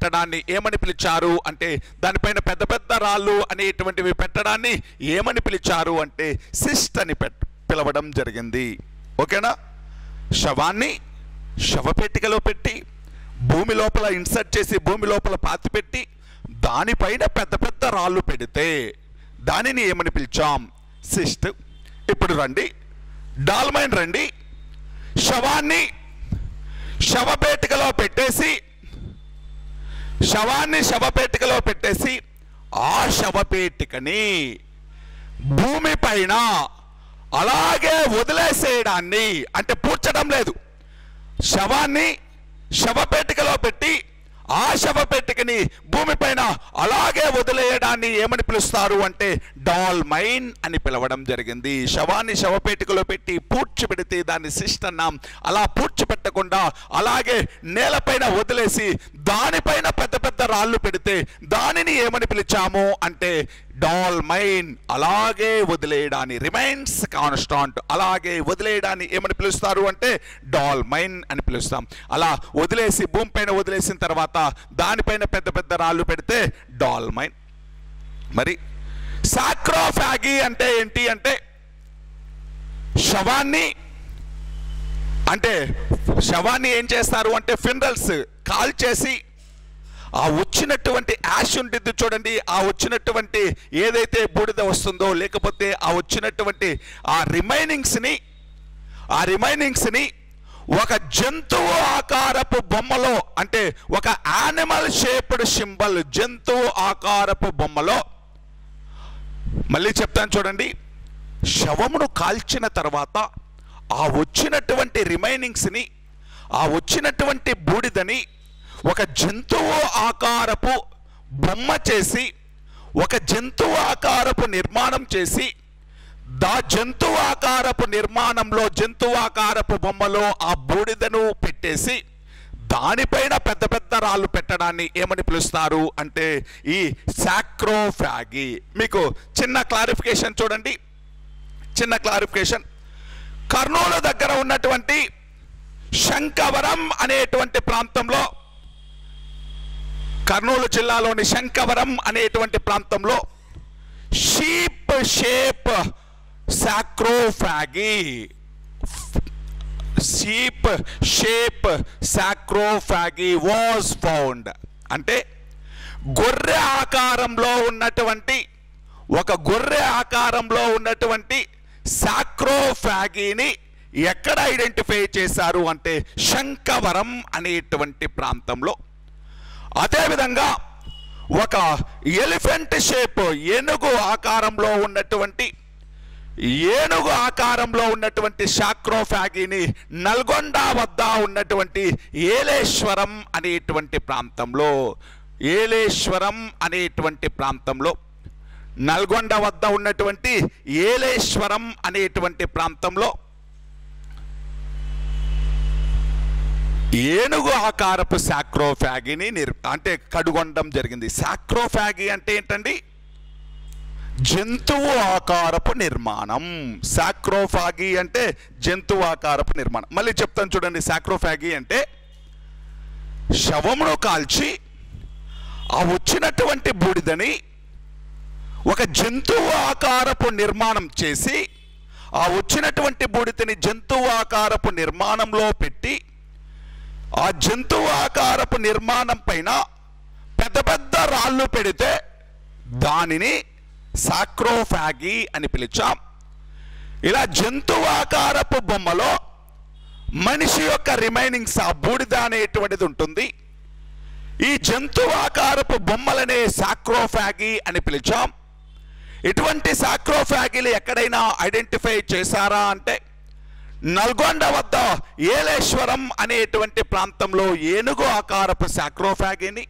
పెట్టడాన్ని ఏమని పిలిచారు అంటే, దానిపైన పెద్ద పెద్ద రాళ్ళు అనేటువంటివి పెట్టడాన్ని ఏమని పిలిచారు అంటే సిస్ట్ అని పిలవడం జరిగింది. ఓకేనా? శవాన్ని శవపేటికలో పెట్టి భూమి లోపల ఇన్సర్ట్ చేసి భూమి లోపల పాతి పెట్టి దానిపైన పెద్ద పెద్ద రాళ్ళు పెడితే దానిని ఏమని పిలిచాం? సిస్ట్. ఇప్పుడు రండి, డాల్మైన్ రండి. శవాన్ని శవపేటికలో పెట్టేసి ఆ శవపేటికని భూమి పైన అలాగే వదిలేసేయడాన్ని, అంటే పూడ్చడం లేదు, శవాన్ని శవపేటికలో పెట్టి ఆ శవపేటికని భూమిపైన అలాగే వదిలేయడాన్ని ఏమని పిలుస్తారు అంటే డాల్మైన్ అని పిలవడం జరిగింది. శవాన్ని శవపేటికలో పెట్టి పూడ్చిపెడితే దాన్ని సిస్ట్ అన్నాం. అలా పూడ్చిపెట్టకుండా అలాగే నేలపైన వదిలేసి దానిపైన పెద్ద పెద్ద రాళ్ళు పెడితే దానిని ఏమని పిలిచాము అంటే డాల్మైన్. అలాగే వదిలేయడాన్ని, రిమైన్స్ కాన్స్టాంట్, అలాగే వదిలేయడాన్ని ఏమని పిలుస్తారు అంటే డాల్మైన్ అని పిలుస్తాం. అలా వదిలేసి భూమిపైన వదిలేసిన తర్వాత దానిపైన పెద్ద పెద్ద రాళ్ళు పెడితే డాల్మైన్. మరి సాక్రోఫాగి అంటే ఏంటి అంటే శవాన్ని ఏం చేస్తారు అంటే ఫినరల్స్ కాల్చేసి ఆ వచ్చినటువంటి యాష్ ఉంటుంది చూడండి, ఆ వచ్చినటువంటి ఏదైతే బూడిద వస్తుందో లేకపోతే ఆ వచ్చినటువంటి ఆ రిమైనింగ్స్ని ఒక జంతువు ఆకారపు బొమ్మలో, అంటే ఒక యానిమల్ షేప్డ్ సింబల్, జంతువు ఆకారపు బొమ్మలో, మళ్ళీ చెప్తాను చూడండి, శవమును కాల్చిన తర్వాత ఆ వచ్చినటువంటి రిమైనింగ్స్ని, ఆ వచ్చినటువంటి బూడిదని ఒక జంతువు ఆకారపు బొమ్మ చేసి, ఒక జంతువు ఆకారపు నిర్మాణం చేసి, జంతువు ఆకారపు నిర్మాణంలో, జంతువు ఆకారపు బొమ్మలో ఆ బూడిదను పెట్టేసి దానిపైన పెద్ద పెద్ద రాళ్ళు పెట్టడాన్ని ఏమని పిలుస్తారు అంటే ఈ సాక్రోఫాగి. మీకు చిన్న క్లారిఫికేషన్ చూడండి, చిన్న క్లారిఫికేషన్. కర్నూలు దగ్గర ఉన్నటువంటి శంఖవరం అనేటువంటి ప్రాంతంలో, కర్నూలు జిల్లాలోని శంఖవరం అనేటువంటి ప్రాంతంలో షీప్ షేప్ సాక్రోఫాగి, షీప్ షేప్ సాక్రోఫాగి వాజ్ ఫౌండ్. అంటే గొర్రె ఆకారంలో ఉన్నటువంటి, ఒక గొర్రె ఆకారంలో ఉన్నటువంటి సాక్రోఫాగిని ఎక్కడ ఐడెంటిఫై చేశారు అంటే శంఖవరం అనేటువంటి ప్రాంతంలో. అదేవిధంగా ఒక ఎలిఫెంట్ షేప్, ఏనుగు ఆకారంలో ఉన్నటువంటి సాక్రోఫాగిని నల్గొండ వద్ద ఉన్నటువంటి ఏలేశ్వరం అనేటువంటి ప్రాంతంలో, నల్గొండ వద్ద ఉన్నటువంటి ఏలేశ్వరం అనేటువంటి ప్రాంతంలో ఏనుగు ఆకారపు సాక్రోఫాగిని అంటే కడుగొనడం జరిగింది. సాక్రోఫాగి అంటే ఏంటండి? జంతువు ఆకారపు నిర్మాణం. సాక్రోఫాగి అంటే జంతువు ఆకారపు నిర్మాణం. మళ్ళీ చెప్తాను చూడండి. సాక్రోఫాగి అంటే శవమును కాల్చి ఆ వచ్చినటువంటి బూడిదని ఒక జంతువు ఆకారపు నిర్మాణం చేసి, ఆ వచ్చినటువంటి బూడిదని జంతువు ఆకారపు నిర్మాణంలో పెట్టి, ఆ జంతువు ఆకారపు నిర్మాణం పైన పెద్ద పెద్ద రాళ్ళు పెడితే దానిని సాక్రోఫాగి అని పిలిచాం. ఇలా జంతువు ఆకారపు బొమ్మలో మనిషి యొక్క రిమైనింగ్స్, ఆ బూడిద అనేటువంటిది ఉంటుంది. ఈ జంతువు ఆకారపు బొమ్మలనే సాక్రోఫాగి అని పిలిచాం. ఇటువంటి సాక్రోఫాగిలు ఎక్కడైనా ఐడెంటిఫై చేశారా అంటే నల్గొండ వద్ద ఏలేశ్వరం అనేటువంటి ప్రాంతంలో ఏనుగు ఆకారపు సాక్రోఫాగిని,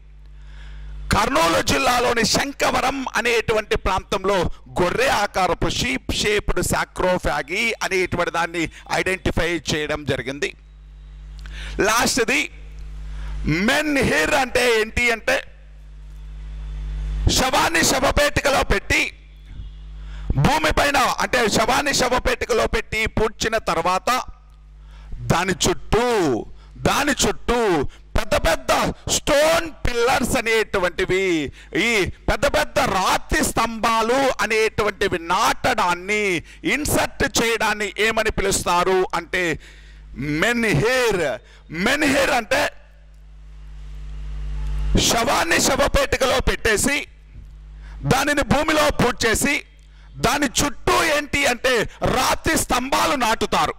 కర్నూలు జిల్లాలోని శంఖవరం అనేటువంటి ప్రాంతంలో గొర్రె ఆకారపు షీప్ షేప్డ్ సాక్రోఫాగి అనేటువంటి దాన్ని ఐడెంటిఫై చేయడం జరిగింది. లాస్ట్ది మెన్ హిర్ అంటే ఏంటి అంటే శవాన్ని శవపేటికలో పెట్టి భూమిపైన, అంటే శవాన్ని శవపేటికలో పెట్టి పూడ్చిన తర్వాత దాని చుట్టూ పెద్ద పెద్ద స్టోన్ పిల్లర్స్ అనేటువంటివి, ఈ పెద్ద పెద్ద రాతి స్తంభాలు అనేటువంటివి నాటడాన్ని, ఇన్సర్ట్ చేయడాన్ని ఏమని పిలుస్తారు అంటే మెన్హిర్. మెన్హిర్ అంటే శవాన్ని శవపేటికలో పెట్టేసి దానిని భూమిలో పూడ్చేసి దాని చుట్టూ ఏంటి అంటే రాతి స్తంభాలు నాటుతారు.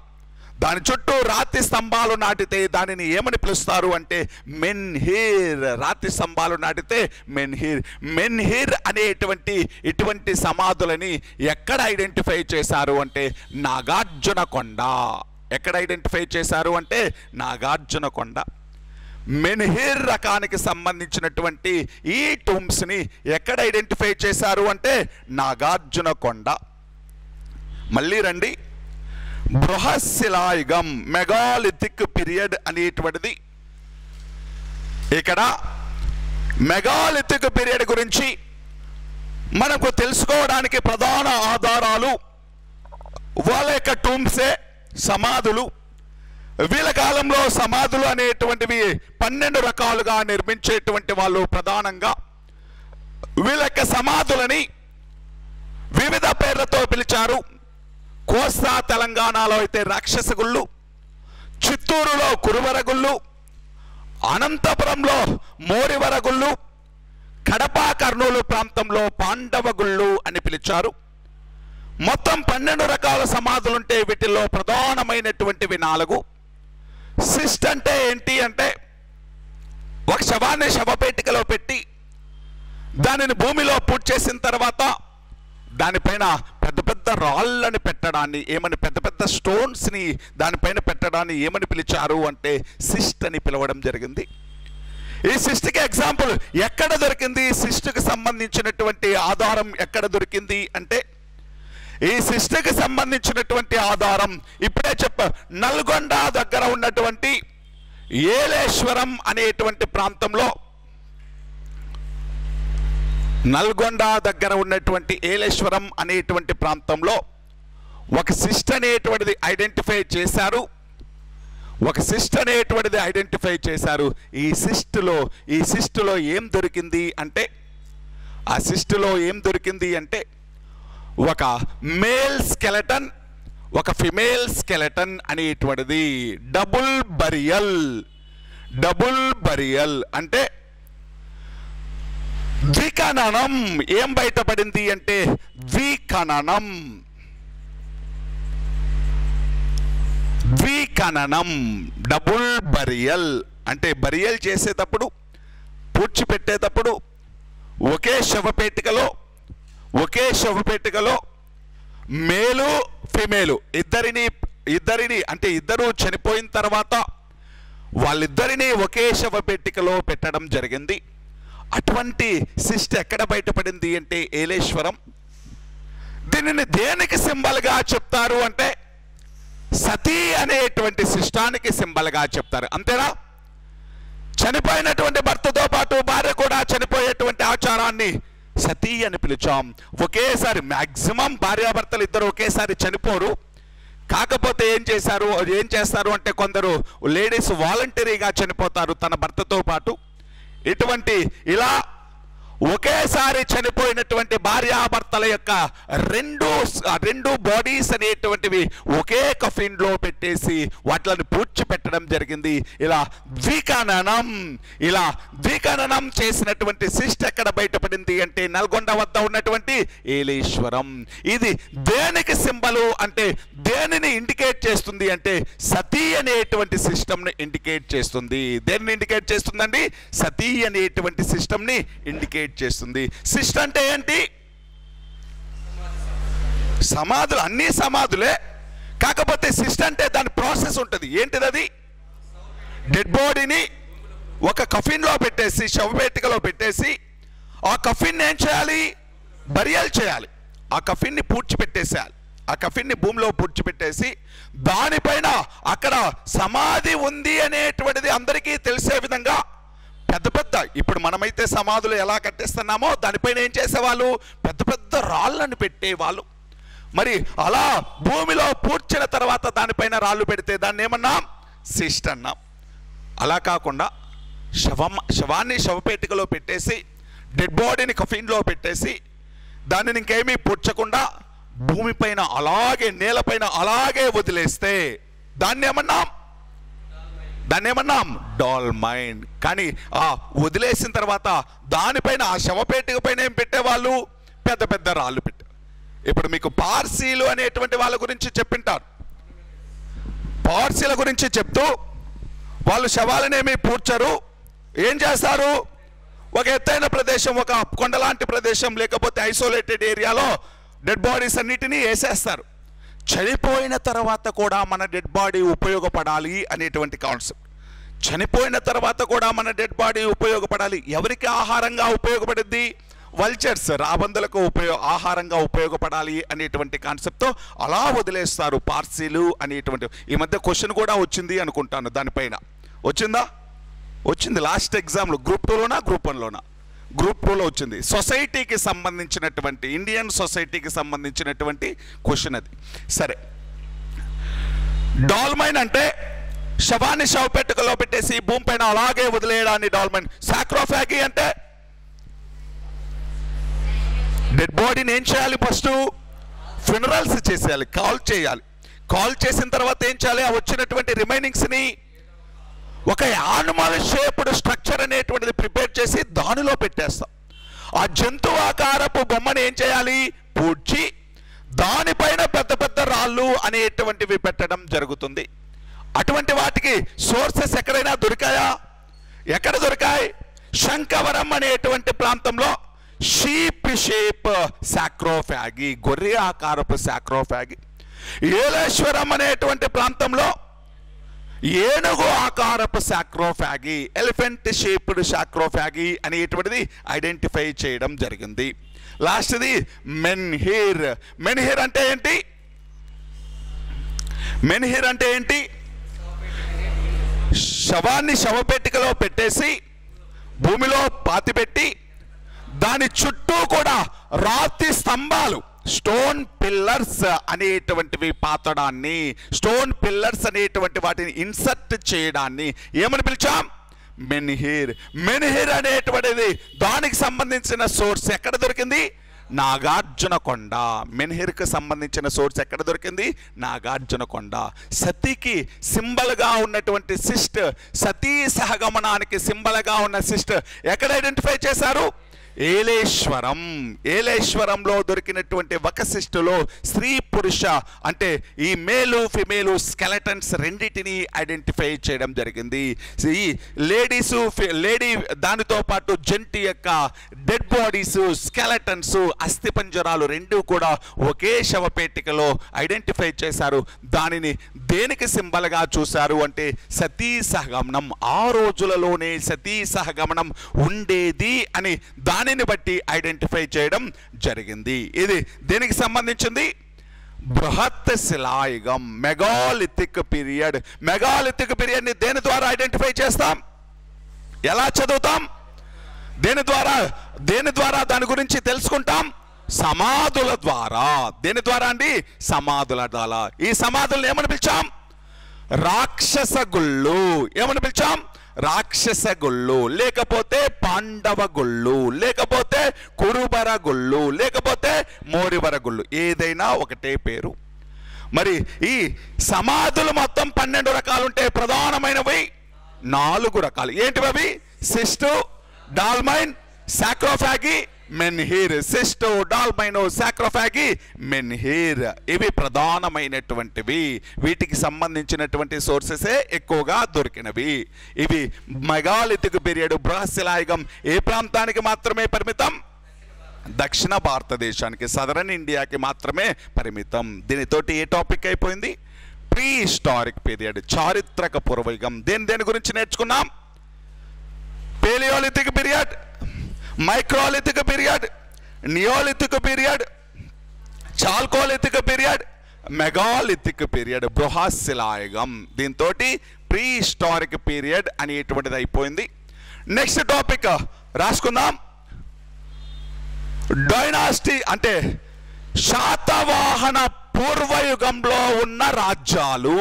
దాని చుట్టూ రాతి స్తంభాలు నాటితే దానిని ఏమని పిలుస్తారు అంటే మెన్హిర్. రాతి స్తంభాలు నాటితే మెన్హిర్. మెన్హిర్ అనేటువంటి ఇటువంటి సమాధులని ఎక్కడ ఐడెంటిఫై చేశారు అంటే నాగార్జున కొండ. ఎక్కడ ఐడెంటిఫై చేశారు అంటే నాగార్జున కొండ. మెన్హిర్ రకానికి సంబంధించినటువంటి ఈ టూమ్స్ని ఎక్కడ ఐడెంటిఫై చేశారు అంటే నాగార్జున కొండ. మళ్ళీ రండి, బృహశిలాయుగం మెగాలిథిక్ పీరియడ్ అనేటువంటిది. ఇక్కడ మెగాలిథిక్ పీరియడ్ గురించి మనకు తెలుసుకోవడానికి ప్రధాన ఆధారాలు వాళ్ళ యొక్క టూమ్సే, సమాధులు. వీళ్ళ కాలంలో సమాధులు అనేటువంటివి 12 రకాలుగా నిర్మించేటువంటి వాళ్ళు ప్రధానంగా వీళ్ళ యొక్క సమాధులని వివిధ పేర్లతో పిలిచారు. కోస్తా తెలంగాణలో అయితే రాక్షస గుళ్ళు, చిత్తూరులో కురువర గుళ్ళు, అనంతపురంలో మోరివర గుళ్ళు, కడప కర్నూలు ప్రాంతంలో పాండవ గుళ్ళు అని పిలిచారు. మొత్తం 12 రకాల సమాధులుంటే వీటిల్లో ప్రధానమైనటువంటివి 4. సిస్ట్ అంటే ఏంటి అంటే ఒక శవాన్ని శవపేటికలో పెట్టి దానిని భూమిలో పూడ్చేసిన తర్వాత దానిపైన పెద్ద పెద్ద రాళ్ళని పెట్టడాన్ని ఏమని, పెద్ద పెద్ద స్టోన్స్ని దానిపైన పెట్టడాన్ని ఏమని పిలిచారు అంటే సిస్ట్ అని పిలవడం జరిగింది. ఈ సిస్ట్కి ఎగ్జాంపుల్ ఎక్కడ దొరికింది, సిస్ట్కి సంబంధించినటువంటి ఆధారం ఎక్కడ దొరికింది అంటే ఈ సిస్ట్కి సంబంధించినటువంటి ఆధారం ఇప్పుడే నల్గొండ దగ్గర ఉన్నటువంటి ఏలేశ్వరం అనేటువంటి ప్రాంతంలో, నల్గొండ దగ్గర ఉన్నటువంటి ఏలేశ్వరం అనేటువంటి ప్రాంతంలో ఒక సిస్ట్ అనేటువంటిది ఐడెంటిఫై చేశారు. ఒక సిస్ట్ అనేటువంటిది ఐడెంటిఫై చేశారు. ఈ సిస్ట్లో ఏం దొరికింది అంటే, ఆ సిస్ట్లో ఏం దొరికింది అంటే ఒక మేల్ స్కెలటన్, ఒక ఫిమేల్ స్కెలటన్ అనేటువంటిది. Double burial. డబుల్ బరియల్ అంటే ద్విఖననం. ఏం బయటపడింది అంటే ద్విఖననం. ద్విఖననం, డబుల్ బరియల్ అంటే బరియల్ చేసేటప్పుడు, పూడ్చిపెట్టేటప్పుడు ఒకే శవపేటికలో మేలు ఫిమేలు ఇద్దరిని అంటే ఇద్దరు చనిపోయిన తర్వాత వాళ్ళిద్దరిని ఒకే శవపేటికలో పెట్టడం జరిగింది. అటువంటి సిస్ట్ ఎక్కడ బయటపడింది అంటే ఏలేశ్వరం. దీనిని దేనికి సింబల్గా చెప్తారు అంటే సతీ అనేటువంటి సిస్టానికి సింబల్గా చెప్తారు. అంతేనా? చనిపోయినటువంటి భర్తతో పాటు భార్య కూడా చనిపోయేటువంటి ఆచారాన్ని సతీ అని పిలిచాం. ఒకేసారి మ్యాక్సిమం భార్యాభర్తలు ఇద్దరు ఒకేసారి చనిపోరు. కాకపోతే ఏం చేస్తారు అంటే కొందరు లేడీస్ వాలంటరీగా చనిపోతారు తన భర్తతో పాటు. ఇటువంటి ఇలా ఒకేసారి చనిపోయినటువంటి భార్యాభర్తల యొక్క రెండు బాడీస్ అనేటువంటివి ఒకే కఫిన్లో పెట్టేసి వాటిని పూడ్చిపెట్టడం జరిగింది. ఇలా ద్విఖననం చేసినటువంటి సిస్ట్ ఎక్కడ బయటపడింది అంటే నల్గొండ వద్ద ఉన్నటువంటి ఏలేశ్వరం. ఇది దేనికి సింబలు అంటే దేనిని ఇండికేట్ చేస్తుంది అంటే సతీ అనేటువంటి సిస్టమ్ని ఇండికేట్ చేస్తుంది. దేనిని ఇండికేట్ చేస్తుందండి? సతీ అనేటువంటి సిస్టమ్ని ఇండికేట్ చేస్తుంది. సిస్ట్ అంటే ఏంటి? సమాధులు, అన్ని సమాధులే. కాకపోతే సిస్ట్ అంటే దాని ప్రాసెస్ ఉంటుంది. ఏంటిది అది? డెడ్ బాడీని ఒక కఫిన్లో పెట్టేసి, శవపేటికలో పెట్టేసి ఆ కఫిన్ ఏం చేయాలి? బరియల్ చేయాలి. ఆ కఫిన్ని పూడ్చిపెట్టేసేయాలి. ఆ కఫిన్ని భూమిలో పూడ్చిపెట్టేసి దానిపైన అక్కడ సమాధి ఉంది అనేటువంటిది అందరికీ తెలిసే విధంగా పెద్ద పెద్ద, ఇప్పుడు మనమైతే సమాధులు ఎలా కట్టేస్తున్నామో దానిపైన ఏం చేసేవాళ్ళు? పెద్ద పెద్ద రాళ్ళను పెట్టేవాళ్ళు. మరి అలా భూమిలో పూడ్చిన తర్వాత దానిపైన రాళ్ళు పెడితే దాన్ని ఏమన్నాం? సిస్ట్ అన్నాం. అలా కాకుండా శవాన్ని శవపేటికలో పెట్టేసి, డెడ్ బాడీని కఫిన్లో పెట్టేసి, దానిని ఇంకేమీ పుచ్చకుండా భూమిపైన అలాగే నేలపైన అలాగే వదిలేస్తే దాన్ని ఏమన్నాం డాల్మైన్. కానీ ఆ వదిలేసిన తర్వాత దానిపైన, ఆ శవపేటిక పైన ఏం పెట్టేవాళ్ళు? పెద్ద పెద్ద రాళ్ళు పెట్టారు. ఇప్పుడు మీకు పార్సీలు అనేటువంటి వాళ్ళ గురించి చెప్పింటారు. పార్సీల గురించి చెప్తూ వాళ్ళు శవాలనేమి పూడ్చరు, ఏం చేస్తారు? ఒక ఎత్తైన ప్రదేశం, ఒక కొండలాంటి ప్రదేశం, లేకపోతే ఐసోలేటెడ్ ఏరియాలో డెడ్ బాడీస్ అన్నిటినీ వేసేస్తారు. చనిపోయిన తర్వాత కూడా మన డెడ్ బాడీ ఉపయోగపడాలి అనేటువంటి కాన్సెప్ట్. చనిపోయిన తర్వాత కూడా మన డెడ్ బాడీ ఉపయోగపడాలి. ఎవరికి ఆహారంగా ఉపయోగపడుద్ది? వల్చర్స్, రాబందులకు ఆహారంగా ఉపయోగపడాలి అనేటువంటి కాన్సెప్ట్తో అలా వదిలేస్తారు పార్సీలు అనేటువంటి. ఈ మధ్య క్వశ్చన్ కూడా వచ్చింది అనుకుంటాను, దానిపైన వచ్చింది లాస్ట్ ఎగ్జామ్లో. గ్రూప్ 2లోనా గ్రూప్ 1లోనా? గ్రూప్ 2లో వచ్చింది. సొసైటీకి సంబంధించినటువంటి, ఇండియన్ సొసైటీకి సంబంధించినటువంటి క్వశ్చన్ అది. సరే, డాల్మైన్ అంటే శవాన్ని శవపెట్టుకలో పెట్టేసి భూమి పైన అలాగే వదిలేయడాన్ని డాల్మైన్. సాక్రోఫాగి అంటే డెడ్ బాడీని ఏం చేయాలి? ఫస్ట్ ఫ్యూనరల్స్ చేసేయాలి, కాల్ చేయాలి. కాల్ చేసిన తర్వాత ఏం చేయాలి? ఆ వచ్చినటువంటి రిమైనింగ్స్ని ఒక యానిమల్ షేప్డ్ స్ట్రక్చర్ అనేటువంటిది ప్రిపేర్ చేసి దానిలో పెట్టేస్తాం. ఆ జంతువు ఆకారపు బొమ్మను ఏం చేయాలి? పూడ్చి దానిపైన పెద్ద పెద్ద రాళ్ళు అనేటువంటివి పెట్టడం జరుగుతుంది. అటువంటి వాటికి సోర్సెస్ ఎక్కడైనా దొరికాయా? ఎక్కడ దొరికాయి? శంఖవరం అనేటువంటి ప్రాంతంలో షీప్ షేప్ సాక్రోఫాగి, గొర్రె ఆకారపు సాక్రోఫాగి. ఏలేశ్వరం అనేటువంటి ప్రాంతంలో ఏనుగు ఆకారపు సాక్రోఫాగి, ఎలిఫెంట్ షేప్డ్ సాక్రోఫాగి అనేటువంటిది ఐడెంటిఫై చేయడం జరిగింది. లాస్ట్ది మెన్హిర్. మెన్హిర్ అంటే ఏంటి? మెన్హిర్ అంటే ఏంటి? శవాన్ని శవపెట్టికలో పెట్టేసి భూమిలో పాతిపెట్టి దాని చుట్టూ కూడా రాతి స్తంభాలు, స్టోన్ పిల్లర్స్ అనేటువంటివి పాతడాన్ని, స్టోన్ పిల్లర్స్ అనేటువంటి వాటిని ఇన్సర్ట్ చేయడాన్ని ఏమని పిలిచాం? మెన్హిర్. మెన్హిర్ అనేటువంటిది దానికి సంబంధించిన సోర్స్ ఎక్కడ దొరికింది? నాగార్జునకొండ. మెన్హిర్కి సంబంధించిన సోర్స్ ఎక్కడ దొరికింది? నాగార్జునకొండ. సతీకి సింబల్గా ఉన్నటువంటి సిస్ట్, సతీ సహగమనానికి సింబల్గా ఉన్న సిస్ట్ ఎక్కడ ఐడెంటిఫై చేశారు? ఏలేశ్వరం. ఏలేశ్వరంలో దొరికినటువంటి ఒక సిస్టులో స్త్రీ పురుష అంటే ఈ మేలు ఫిమేలు స్కెలటన్స్ రెండింటిని ఐడెంటిఫై చేయడం జరిగింది. ఈ లేడీ దానితో పాటు జంటి యొక్క డెడ్ బాడీస్, స్కెలటన్స్, అస్థిపంజరాలు రెండు కూడా ఒకే శవపేటికలో ఐడెంటిఫై చేశారు. దానిని దేనికి సింబల్గా చూశారు అంటే సతీ సహగమనం. ఆ రోజులలోనే సతీ సహగమనం ఉండేది అని దానిని బట్టి ఐడెంటిఫై చేయడం జరిగింది. ఇది దేనికి సంబంధించింది? బృహత్ శిలాయుగం, మెగాలిథిక్ పీరియడ్. మెగాలిథిక్ పీరియడ్ ని దేని ద్వారా ఐడెంటిఫై చేస్తాం? ఎలా చదువుతాం? దేని ద్వారా దాని గురించి తెలుసుకుంటాం? సమాధుల ద్వారా. దేని ద్వారా అండి? సమాధుల ద్వారా. ఈ సమాధులను ఏమని పిలిచాం? రాక్షస గుళ్ళు. ఏమని పిలిచాం? రాక్షస గుళ్ళు, లేకపోతే పాండవ గుళ్ళు, లేకపోతే కురుబర గుళ్ళు, లేకపోతే మోరివర గుళ్ళు, ఏదైనా ఒకటే పేరు. మరి ఈ సమాధులు మొత్తం 12 రకాలు ఉంటే ప్రధానమైనవి 4 రకాలు. ఏంటివి? సిస్టు, డాల్మైన్, సాక్రోఫాగి, మెన్హిర్. సిస్టు, డాల్మైన్, సాక్రోఫాగి, మెన్హిర్ ఇవి ప్రధానమైనటువంటివి. వీటికి సంబంధించినటువంటి సోర్సెసే ఎక్కువగా దొరికినవి. ఇవి మెగాలిథిక్ పీరియడ్, బృహశిలాయుగం ఏ ప్రాంతానికి మాత్రమే పరిమితం? దక్షిణ భారతదేశానికి, సదరన్ ఇండియాకి మాత్రమే పరిమితం. దీనితోటి ఏ టాపిక్ అయిపోయింది? ప్రీ హిస్టారిక్ పీరియడ్, చారిత్రక పూర్వయుగం. దేని గురించి నేర్చుకున్నాం? Paleolithic period, microlithic period, neolithic period, chalcolithic period, megalithic period, బృహశిలాయుగం. దీంతో ప్రీ హిస్టారిక్ పీరియడ్ అనేటువంటిది అయిపోయింది. Next topic రాసుకుందాం. డైనాసిటీ అంటే శాతవాహన పూర్వయుగంలో ఉన్న రాజ్యాలు.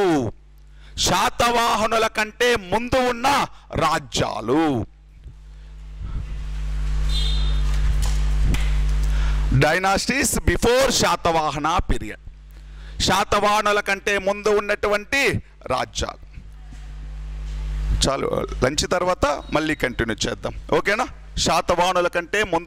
శాతవాహనుల కంటే ముందు ఉన్న రాజ్యాలు. Dynasties before Satavahana period. శాతవాహనుల కంటే ముందు ఉన్నటువంటి రాజ్యాలు. చాలు, లంచ్ తర్వాత మళ్ళీ కంటిన్యూ చేద్దాం, ఓకేనా? శాతవాహనుల కంటే ముందు